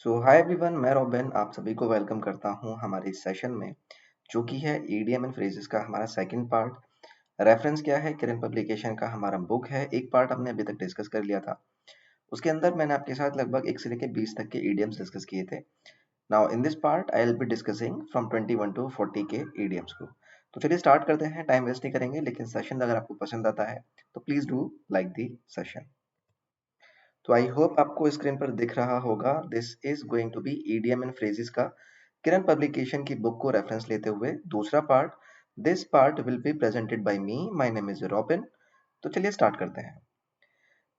Hi everyone, मैं robin आप सभी को वेलकम करता हूं हमारे इस सेशन में, जो कि है ईडीएम एंड फ्रेजेस का हमारा सेकंड पार्ट। रेफरेंस क्या है? किरण पब्लिकेशन का हमारा बुक है। एक पार्ट हमने अभी तक डिस्कस कर लिया था। उसके अंदर मैंने आपके साथ लगभग 1 से लेकर 20 तक के ईडीएम्स डिस्कस किए थे। Now in this part I will be discussing from 21 to 40 के ईडीएम्स को। तो चलिए स्टार्ट करते हैं, टाइम वेस्ट नहीं करेंगे। लेकिन सेशन अगर आपको पसंद आता है तो please do like the session. तो आई होप आपको स्क्रीन पर दिख रहा होगा, this is going to be EDM and phrases का किरण पब्लिकेशन की बुक को रेफरेंस लेते हुए दूसरा part. This part will be presented by me, my name is Robin. तो चलिए स्टार्ट करते हैं।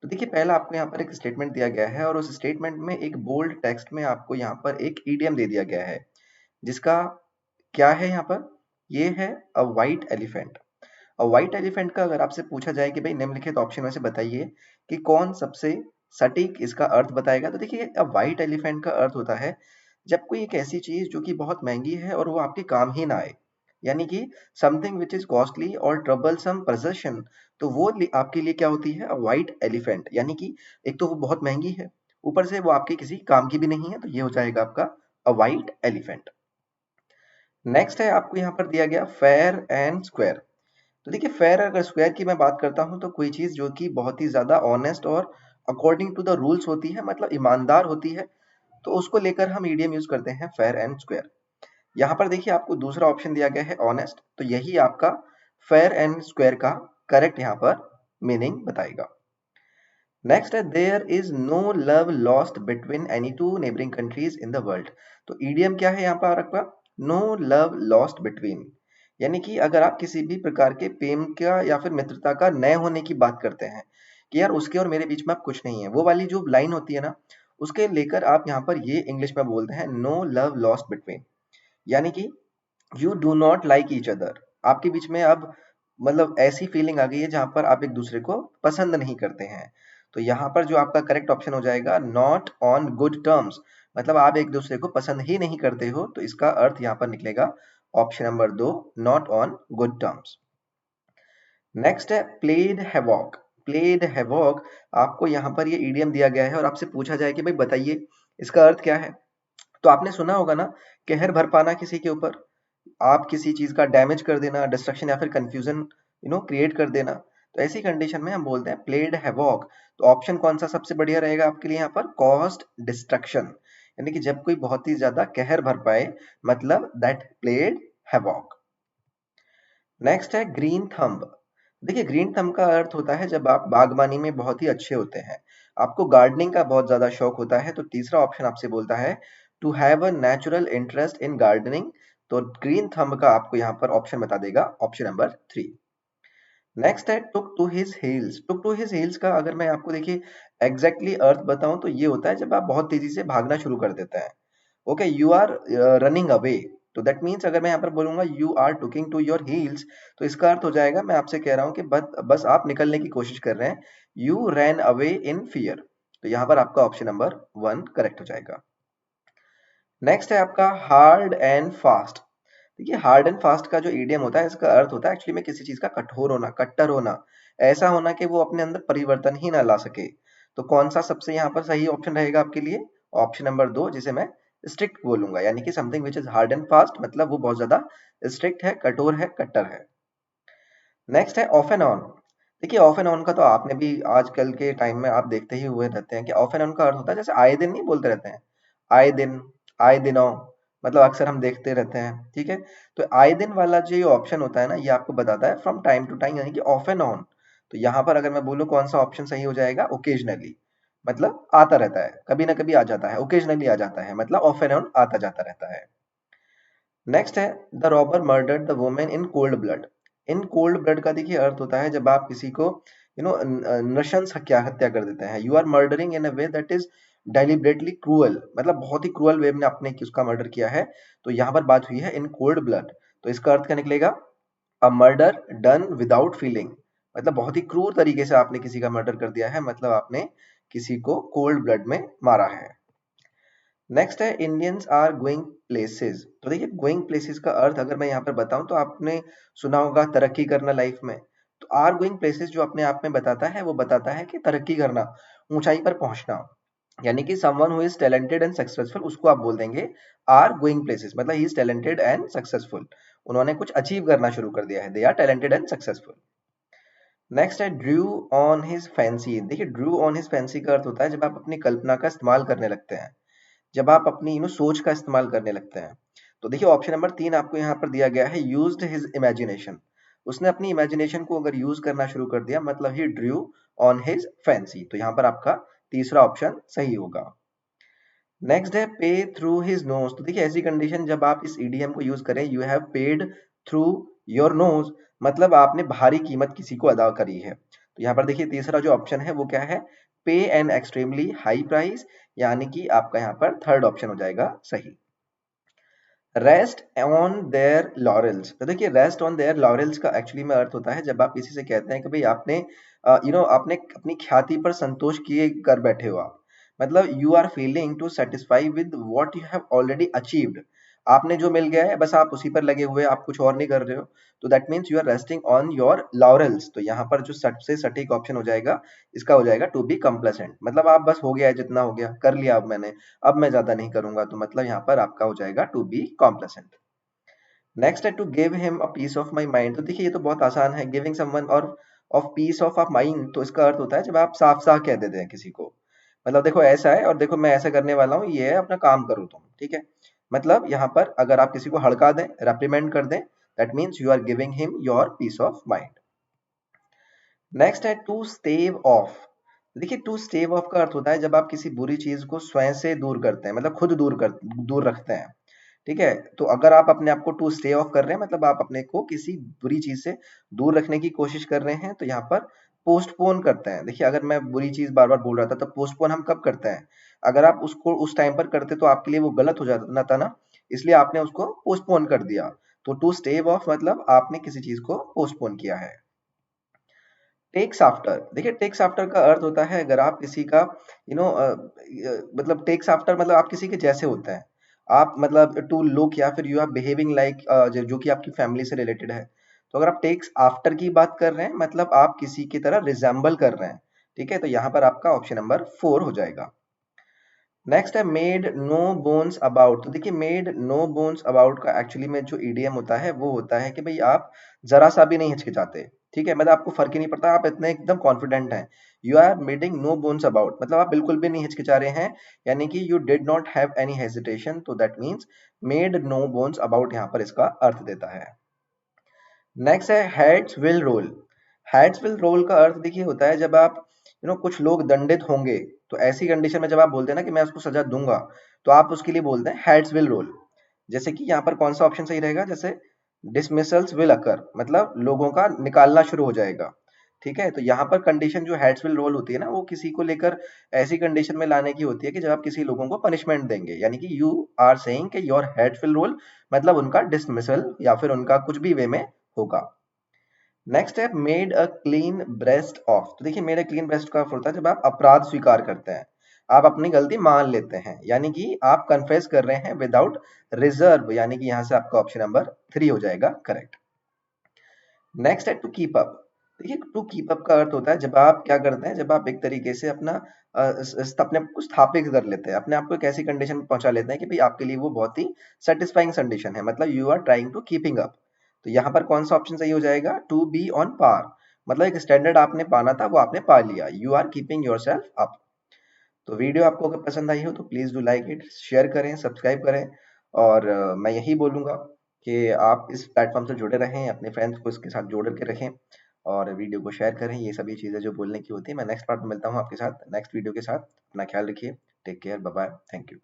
तो देखिए, पहला आपको यहाँ पर एक स्टेटमेंट दिया गया है और उस स्टेटमेंट में एक बोल्ड टेक्स्ट में आपको यहाँ पर एक ईडीएम दे दिया गया है, जिसका क्या है यहाँ पर? ये है अ व्हाइट एलिफेंट। और व्हाइट एलिफेंट का अगर आपसे पूछा जाए कि भाई निम्नलिखित ऑप्शन में से बताइए कि कौन सबसे सटीक इसका अर्थ बताएगा, तो देखिए अब व्हाइट एलिफेंट का अर्थ होता है जब कोई एक ऐसी चीज जो कि बहुत महंगी है और वो आपके काम ही ना आए, यानी कि समथिंग विच इज कॉस्टली और ट्रबलसम पोजेशन। तो वो आपके लिए क्या होती है? व्हाइट एलिफेंट, यानी कि एक तो वो बहुत महंगी है, ऊपर से वो आपके किसी काम की भी नहीं है, तो ये हो जाएगा आपका अ व्हाइट एलिफेंट। नेक्स्ट है आपको यहाँ पर दिया गया फेयर एंड स्क्वायर। तो देखिए, फेयर अगर स्क्वायर की मैं बात करता हूं तो कोई चीज जो कि बहुत ही ज्यादा ऑनेस्ट और अकॉर्डिंग टू द रूल्स होती है, मतलब ईमानदार होती है, तो उसको लेकर हम ईडीएम यूज करते हैं फेयर एंड स्क्वायर। यहाँ पर देखिए आपको दूसरा ऑप्शन दिया गया है ऑनेस्ट, तो यही आपका फेयर एंड स्क्वायर का करेक्ट यहाँ पर मीनिंग बताएगा। नेक्स्ट है there is no love lost between any two neighbouring countries in the world. तो ईडीएम क्या है यहाँ पर आपका? नो लव लॉस्ट बिटवीन, यानी कि अगर आप किसी भी प्रकार के प्रेम का या फिर मित्रता का नए होने की बात करते हैं कि यार उसके और मेरे बीच में अब कुछ नहीं है, वो वाली जो लाइन होती है ना, उसके लेकर आप यहाँ पर ये इंग्लिश में बोलते हैं नो लव लॉस्ट बिटवीन, यानी कि you do not like each other. आपके बीच में अब मतलब ऐसी फीलिंग आ गई है जहां पर आप एक दूसरे को पसंद नहीं करते हैं। तो यहाँ पर जो आपका करेक्ट ऑप्शन हो जाएगा नॉट ऑन गुड टर्म्स, मतलब आप एक दूसरे को पसंद ही नहीं करते हो, तो इसका अर्थ यहाँ पर निकलेगा option number 2, not on good terms. Next है प्लेड हैवॉक। प्लेड हैवॉक, आपको यहाँ पर ये ईडीएम दिया गया है और आपसे पूछा जाए कि भाई बताइए इसका अर्थ क्या है। तो आपने सुना होगा ना, कहर बरपाना किसी के ऊपर, आप किसी चीज का डैमेज कर देना, डिस्ट्रक्शन या फिर कंफ्यूजन क्रिएट कर देना। तो ऐसी कंडीशन में हम बोलते हैं प्लेड हैवॉक। तो ऑप्शन कौन सा सबसे बढ़िया रहेगा आपके लिए यहाँ पर? कॉस्ट डिस्ट्रक्शन, यानी कि जब कोई बहुत ही ज्यादा कहर भर पाए, मतलब दैट प्लेड हैवॉक। नेक्स्ट है ग्रीन थंब। देखिए, ग्रीन थंब का अर्थ होता है जब आप बागबानी में बहुत ही अच्छे होते हैं, आपको गार्डनिंग का बहुत ज्यादा शौक होता है। तो तीसरा ऑप्शन आपसे बोलता है to have a natural interest in gardening. तो ग्रीन थंब का आपको यहाँ पर ऑप्शन बता देगा ऑप्शन नंबर 3। नेक्स्ट है took to his heels. Took to his heels का अगर मैं आपको देखिए एग्जैक्टली अर्थ बताऊं तो ये होता है जब आप बहुत तेजी से भागना शुरू कर देते हैं। Okay, you are running away. तो दैट मीन्स अगर मैं यहाँ पर बोलूंगा you are tooking to your heels, तो इसका अर्थ हो जाएगा मैं आपसे कह रहा हूँ कि बस आप निकलने की कोशिश कर रहे हैं। You ran away in fear. तो यहाँ पर आपका ऑप्शन नंबर 1 करेक्ट हो जाएगा। नेक्स्ट है आपका हार्ड एंड फास्ट। देखिए, हार्ड एंड फास्ट का जो ईडीएम होता है, इसका अर्थ होता है एक्चुअली में किसी चीज का कठोर होना, कट्टर होना, ऐसा होना कि वो अपने अंदर परिवर्तन ही ना ला सके। तो कौन सा सबसे यहाँ पर सही ऑप्शन रहेगा आपके लिए? ऑप्शन नंबर 2, जिसे मैं स्ट्रिक्ट बोलूंगा, यानी कि something which is hard and fast, मतलब वो बहुत ज्यादा स्ट्रिक्ट है, कठोर है, कट्टर है। नेक्स्ट है ऑफ एंड ऑन। देखिए, ऑफ एंड ऑन का तो आपने भी आजकल के टाइम में आप देखते ही हुए रहते हैं कि ऑफ एंड ऑन का अर्थ होता है जैसे आए दिन नहीं बोलते रहते हैं, आए दिन, आए दिनों, मतलब अक्सर हम देखते रहते हैं, ठीक है। तो आए दिन वाला जो ये ऑप्शन होता है ना, ये आपको बताता है फ्रॉम टाइम टू टाइम, यानी कि ऑफ एंड ऑन। तो यहाँ पर अगर मैं बोलूँ कौन सा ऑप्शन सही हो जाएगा? ओकेजनली, मतलब आता रहता है, कभी ना कभी आ जाता है, ओकेजनली आ जाता है, मतलब ऑफ एंड ऑन आता जाता रहता है। नेक्स्ट है the robber murdered the women in cold blood. In cold blood का देखिए अर्थ होता है जब आप किसी को नृशंस हत्या कर देते हैं। You are murdering in a way that is deliberately cruel, मतलब बहुत ही क्रूअल वे में आपने उसका मर्डर किया है। तो यहाँ पर बात हुई है इन कोल्ड ब्लड। तो इसका अर्थ क्या निकलेगा? A murder done without feeling, मतलब बहुत ही क्रूर तरीके से आपने किसी का मर्डर कर दिया है, मतलब आपने किसी को कोल्ड ब्लड में मारा है। नेक्स्ट है इंडियंस आर गोइंग प्लेसेस। तो देखिए, गोइंग प्लेसेस का अर्थ अगर मैं यहाँ पर बताऊं तो आपने सुना होगा तरक्की करना लाइफ में। तो आर गोइंग प्लेसेस जो अपने आप में बताता है, वो बताता है कि तरक्की करना, ऊंचाई पर पहुंचना। यानी कि someone who is talented and successful, उसको आप बोल देंगे आर गोइंग प्लेसेस, मतलब he is talented and successful, उन्होंने कुछ अचीव करना शुरू कर दिया है, they are talented and successful. Next है ड्रू ऑन हिज फैंसी। देखिए ड्रू ऑन हिज फैंसी का अर्थ होता है जब आप अपनी कल्पना का इस्तेमाल करने लगते हैं, जब आप अपनी सोच का इस्तेमाल करने लगते हैं। तो देखिए ऑप्शन नंबर 3 आपको यहाँ पर दिया गया है, यूज्ड हिज इमेजिनेशन। उसने अपनी इमेजिनेशन को अगर यूज करना शुरू कर दिया, मतलब ही ड्रू ऑन हिज फैंसी, तो यहाँ पर आपका तीसरा ऑप्शन सही होगा। नेक्स्ट है पे थ्रू हिज नोज। तो देखिए ऐसी कंडीशन जब आप इस ईडीएम को यूज करें, you have paid through your nose, मतलब आपने भारी कीमत किसी को अदा करी है। तो यहाँ पर देखिए तीसरा जो ऑप्शन है वो क्या है, पे एन एक्सट्रीमली हाई प्राइस, यानी कि आपका यहाँ पर थर्ड ऑप्शन हो जाएगा सही। Rest on their laurels. तो देखिए रेस्ट ऑन देयर लॉरेल्स का एक्चुअली में अर्थ होता है जब आप किसी से कहते हैं कि भाई आपने आपने अपनी ख्याति पर संतोष किए कर बैठे हो आप, मतलब you are feeling to satisfy with what you have already achieved. आपने जो मिल गया है बस आप उसी पर लगे हुए, आप कुछ और नहीं कर रहे हो, तो that means you are resting on your laurels. तो यहाँ पर जो सबसे सटीक ऑप्शन हो जाएगा, इसका हो जाएगा टू बी कंप्लेसेंट, मतलब आप बस हो गया है, जितना हो गया कर लिया अब मैंने, अब मैं ज्यादा नहीं करूंगा, तो मतलब यहाँ पर आपका हो जाएगा टू बी कॉम्प्लेसेंट। नेक्स्ट है to give him a piece of my mind. तो देखिए ये तो बहुत आसान है, giving someone our of piece of mind, तो इसका अर्थ होता है जब आप साफ साफ कह देते हैं किसी को, मतलब देखो ऐसा है और देखो मैं ऐसा करने वाला हूँ, ये है अपना काम करो तुम, ठीक है। मतलब यहाँ पर अगर आप किसी को हड़का दें, रेप्रीमेंड कर दें, that means you are giving him your piece of mind. Next है टू स्टेव ऑफ। देखिए टू स्टेव ऑफ का अर्थ होता है जब आप किसी बुरी चीज को स्वयं से दूर करते हैं, मतलब खुद दूर रखते हैं, ठीक है। तो अगर आप अपने आप को टू स्टे ऑफ कर रहे हैं, मतलब आप अपने को किसी बुरी चीज से दूर रखने की कोशिश कर रहे हैं, तो यहाँ पर पोस्टपोन करते हैं। देखिए अगर मैं बुरी चीज बार बार बोल रहा था, तो पोस्टपोन हम कब करते हैं, अगर आप उसको उस टाइम पर करते तो आपके लिए वो गलत हो जाता ना, था ना, इसलिए आपने उसको पोस्टपोन कर दिया। तो टू स्टेव ऑफ मतलब आपने किसी चीज को पोस्टपोन किया है। Takes after. देखिए टेक्स आफ्टर का अर्थ होता है अगर आप किसी का मतलब टेक्स आफ्टर मतलब आप किसी के जैसे होते हैं, आप मतलब टू लुक या फिर यू आर बिहेविंग लाइक, जो कि आपकी फैमिली से रिलेटेड है। तो अगर आप टेक्स आफ्टर की बात कर रहे हैं, मतलब आप किसी की तरह रिजेंबल कर रहे हैं, ठीक है। तो यहाँ पर आपका ऑप्शन नंबर 4 हो जाएगा। नेक्स्ट है मेड नो बोन्स अबाउट। तो देखिए मेड नो बोन्स अबाउट का एक्चुअली में जो ईडीएम होता है वो होता है कि भाई आप जरा सा भी नहीं हिचकिचाते, ठीक है, मतलब आपको फर्क ही नहीं पड़ता, आप इतने एकदम कॉन्फिडेंट हैं, you are making no bones about, मतलब आप बिल्कुल भी नहीं हिचकिचा रहे हैं, यानी कि you did not have any hesitation, तो that means made no bones about यहाँ पर इसका अर्थ देता है। नेक्स्ट है heads will roll. Heads will roll का अर्थ देखिए होता है जब आप कुछ लोग दंडित होंगे, तो ऐसी कंडीशन में जब आप बोलते हैं ना कि मैं उसको सजा दूंगा, तो आप उसके लिए बोलते हैं हेड्स विल रोल। जैसे कि यहाँ पर कौन सा ऑप्शन सही रहेगा, जैसे डिसमिसल्स विल अकर, मतलब लोगों का निकालना शुरू हो जाएगा, ठीक है। तो यहाँ पर कंडीशन जो हेड्स विल रोल होती है ना, वो किसी को लेकर ऐसी कंडीशन में लाने की होती है कि जब आप किसी लोगों को पनिशमेंट देंगे, यानी कि यू आर सेइंग कि योर हेड्स विल रोल, मतलब उनका डिसमिसल या फिर उनका कुछ भी वे में होगा। नेक्स्ट है made a clean breast of. तो देखिए मेड अ क्लीन ब्रेस्ट का अर्थ होता है जब आप अपराध स्वीकार करते हैं, आप अपनी गलती मान लेते हैं, यानी कि आप कन्फेस कर रहे हैं विदाउट रिजर्व, यानी कि यहाँ से आपका ऑप्शन नंबर 3 हो जाएगा करेक्ट। नेक्स्ट है टू कीप अप। देखिए टू कीप अप का अर्थ होता है जब आप क्या करते हैं, जब आप एक तरीके से अपना अपने आप को स्थापित कर लेते हैं, अपने आप को एक ऐसी कंडीशन में पहुंचा लेते हैं कि भाई आपके लिए वो बहुत ही सेटिस्फाइंग कंडीशन है, मतलब you are trying to keeping up. तो यहाँ पर कौन सा ऑप्शन सही हो जाएगा, टू बी ऑन पार, मतलब एक स्टैंडर्ड आपने पाना था वो आपने पा लिया, you are keeping yourself up. तो वीडियो आपको अगर पसंद आई हो तो please do like it, share करें, सब्सक्राइब करें, और मैं यही बोलूँगा कि आप इस प्लेटफॉर्म से जुड़े रहें, अपने फ्रेंड्स को इसके साथ जोड़ के रखें और वीडियो को शेयर करें। ये सभी चीज़ें जो बोलने की होती है, मैं नेक्स्ट पार्ट में मिलता हूँ आपके साथ नेक्स्ट वीडियो के साथ। अपना ख्याल रखिए, take care, bye bye, thank you.